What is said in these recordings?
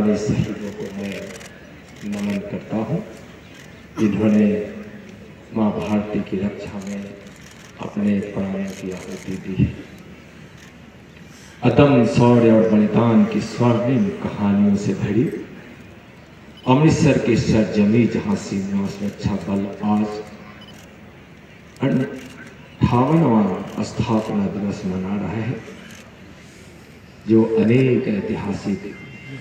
पुराने शहीदों को मैं नमन करता हूँ, जिन्होंने माँ भारती की रक्षा में अपने प्राणों की आहुति दी है। अदम्य शौर्य और बलिदान की स्वर्णिम कहानियों से भरी अमृतसर की सरजमी, जहाँ सीमा सुरक्षा बल आज 58वां स्थापना दिवस मना रहा है, जो अनेक ऐतिहासिक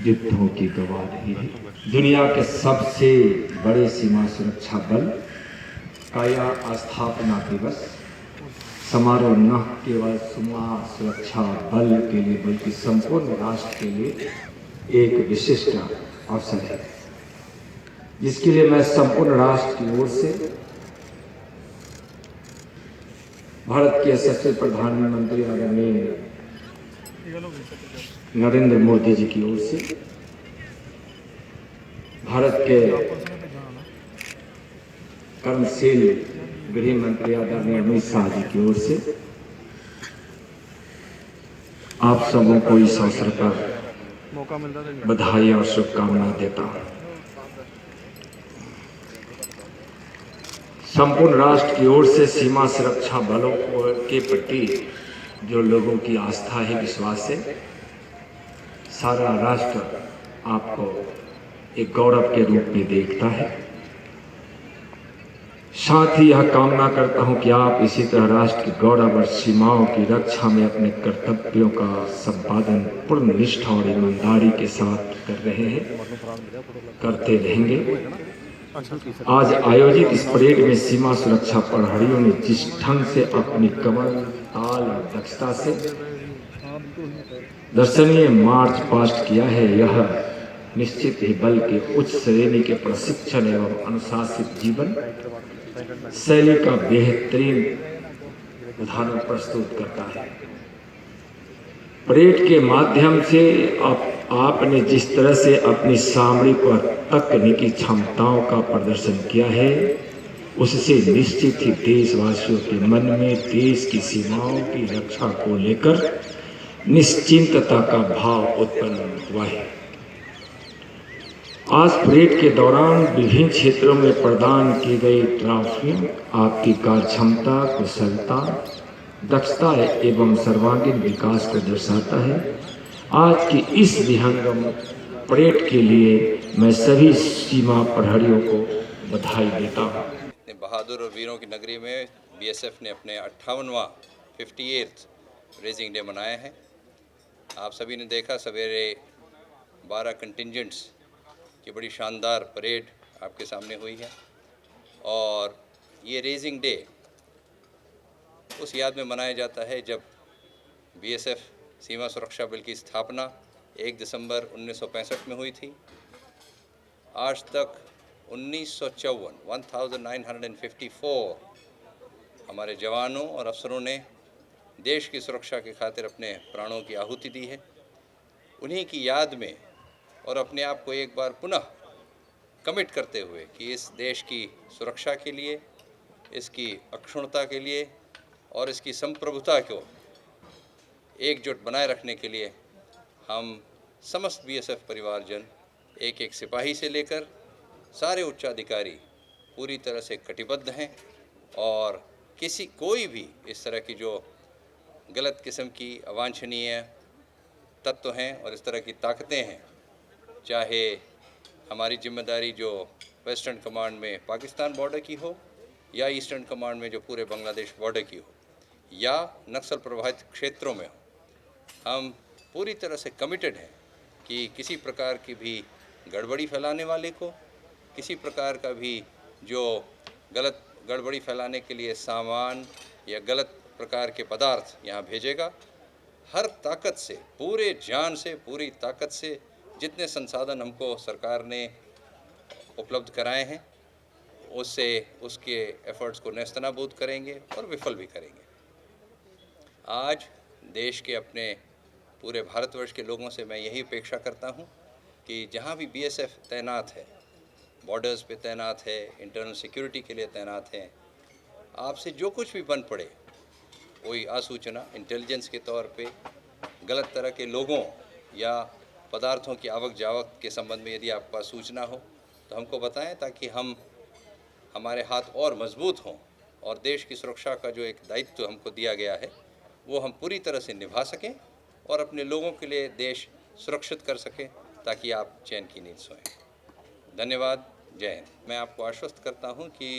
युद्धों की गवाह रही है। दुनिया के सबसे बड़े सीमा सुरक्षा बल का यह स्थापना दिवस समारोह न केवल सीमा सुरक्षा बल के लिए बल्कि संपूर्ण राष्ट्र के लिए एक विशिष्ट अवसर है, जिसके लिए मैं संपूर्ण राष्ट्र की ओर से भारत के यशस्वी प्रधानमंत्री आदरणीय नरेंद्र मोदी जी की ओर से, भारत के कर्मशील गृह मंत्री आदरणीय अमित शाह जी की ओर से आप सबों को इस अवसर पर बधाई और शुभकामनाएं देता हूं। संपूर्ण राष्ट्र की ओर से सीमा सुरक्षा बलों के प्रति जो लोगों की आस्था है, विश्वास है, सारा राष्ट्र आपको एक गौरव के रूप में देखता है। साथ ही यह कामना करता हूं कि आप इसी तरह राष्ट्र के गौरव और सीमाओं की रक्षा में अपने कर्तव्यों का संपादन पूर्ण निष्ठा और ईमानदारी के साथ कर रहे हैं, करते रहेंगे। आज आयोजित इस परेड में सीमा सुरक्षा प्रहरियों ने जिस ढंग से अपनी कमर, ताल और दक्षता से दर्शनीय मार्च पास्ट किया है, यह निश्चित ही बल के उच्च श्रेणी के प्रशिक्षण एवं अनुशासित जीवन शैली का बेहतरीन उदाहरण प्रस्तुत करता है। परेड के माध्यम से आपने जिस तरह से अपनी सामरिक और तकनीकी क्षमताओं का प्रदर्शन किया है, उससे निश्चित ही देशवासियों के मन में देश की सीमाओं की रक्षा को लेकर निश्चिंतता का भाव उत्पन्न हुआ है। आज परेड के दौरान विभिन्न क्षेत्रों में प्रदान की गई ट्रॉफियां आपकी कार्य क्षमता, कुशलता, दक्षता एवं सर्वांगीण विकास को दर्शाता है। आज की इस विहंगम परेड के लिए मैं सभी सीमा प्रहरियों को बधाई देता हूँ। बहादुर और वीरों की नगरी में बीएसएफ ने अपने 58वां 58th रेजिंग डे मनाया है। आप सभी ने देखा, सवेरे 12 कंटिंजेंट्स की बड़ी शानदार परेड आपके सामने हुई है। और ये रेजिंग डे उस याद में मनाया जाता है जब बीएसएफ सीमा सुरक्षा बल की स्थापना 1 दिसंबर 1965 में हुई थी। आज तक 1954 हमारे जवानों और अफसरों ने देश की सुरक्षा की खातिर अपने प्राणों की आहुति दी है। उन्हीं की याद में और अपने आप को एक बार पुनः कमिट करते हुए कि इस देश की सुरक्षा के लिए, इसकी अक्षुण्णता के लिए और इसकी संप्रभुता को एकजुट बनाए रखने के लिए हम समस्त बीएसएफ परिवारजन, एक एक सिपाही से लेकर सारे उच्चाधिकारी पूरी तरह से कटिबद्ध हैं। और कोई भी इस तरह की जो गलत किस्म की अवांछनीय तत्व हैं और इस तरह की ताकतें हैं, चाहे हमारी जिम्मेदारी जो वेस्टर्न कमांड में पाकिस्तान बॉर्डर की हो या ईस्टर्न कमांड में जो पूरे बांग्लादेश बॉर्डर की हो या नक्सल प्रभावित क्षेत्रों में हो, हम पूरी तरह से कमिटेड हैं कि किसी प्रकार की भी गड़बड़ी फैलाने वाले को, किसी प्रकार का भी जो गलत गड़बड़ी फैलाने के लिए सामान या गलत प्रकार के पदार्थ यहाँ भेजेगा, हर ताकत से, पूरे जान से, पूरी ताकत से जितने संसाधन हमको सरकार ने उपलब्ध कराए हैं, उससे उसके एफर्ट्स को नेस्तनाबूद करेंगे और विफल भी करेंगे। आज देश के अपने पूरे भारतवर्ष के लोगों से मैं यही अपेक्षा करता हूं कि जहां भी बीएसएफ तैनात है, बॉर्डर्स पे तैनात है, इंटरनल सिक्योरिटी के लिए तैनात है, आपसे जो कुछ भी बन पड़े, कोई आसूचना इंटेलिजेंस के तौर पे गलत तरह के लोगों या पदार्थों की आवक जावक के संबंध में यदि आपके पास सूचना हो तो हमको बताएं, ताकि हमारे हाथ और मजबूत हों और देश की सुरक्षा का जो एक दायित्व हमको दिया गया है वो हम पूरी तरह से निभा सकें और अपने लोगों के लिए देश सुरक्षित कर सकें, ताकि आप चैन की नींद सोएं। धन्यवाद। जय हिंद। मैं आपको आश्वस्त करता हूं कि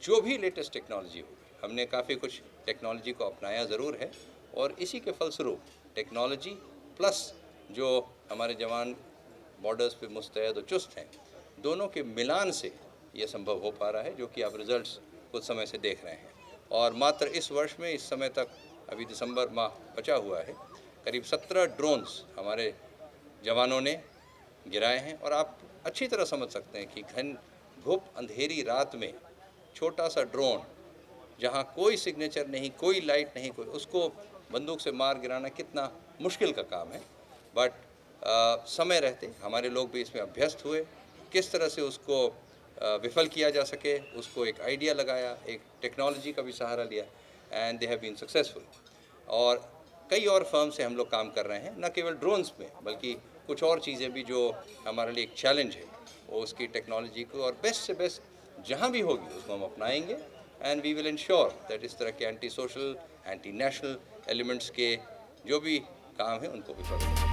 जो भी लेटेस्ट टेक्नोलॉजी होगी, हमने काफ़ी कुछ टेक्नोलॉजी को अपनाया ज़रूर है, और इसी के फलस्वरूप टेक्नोलॉजी प्लस जो हमारे जवान बॉर्डर्स पे मुस्तैद और चुस्त हैं, दोनों के मिलान से ये संभव हो पा रहा है, जो कि आप रिजल्ट्स कुछ समय से देख रहे हैं। और मात्र इस वर्ष में, इस समय तक अभी दिसंबर माह बचा हुआ है, करीब 17 ड्रोन्स हमारे जवानों ने गिराए हैं। और आप अच्छी तरह समझ सकते हैं कि घुप अंधेरी रात में छोटा सा ड्रोन, जहां कोई सिग्नेचर नहीं, कोई लाइट नहीं, कोई, उसको बंदूक से मार गिराना कितना मुश्किल का काम है। बट समय रहते हमारे लोग भी इसमें अभ्यस्त हुए, किस तरह से उसको विफल किया जा सके, उसको एक आइडिया लगाया, एक टेक्नोलॉजी का भी सहारा लिया, and they have been successful. और कई और फर्म से हम लोग काम कर रहे हैं, न केवल ड्रोन्स में, बल्कि कुछ और चीज़ें भी जो हमारे लिए एक चैलेंज है, वो उसकी टेक्नोलॉजी को और बेस्ट से बेस्ट जहाँ भी होगी उसको हम अपनाएंगे, and we will ensure that इस तरह के anti social, anti national elements के जो भी काम है उनको विफल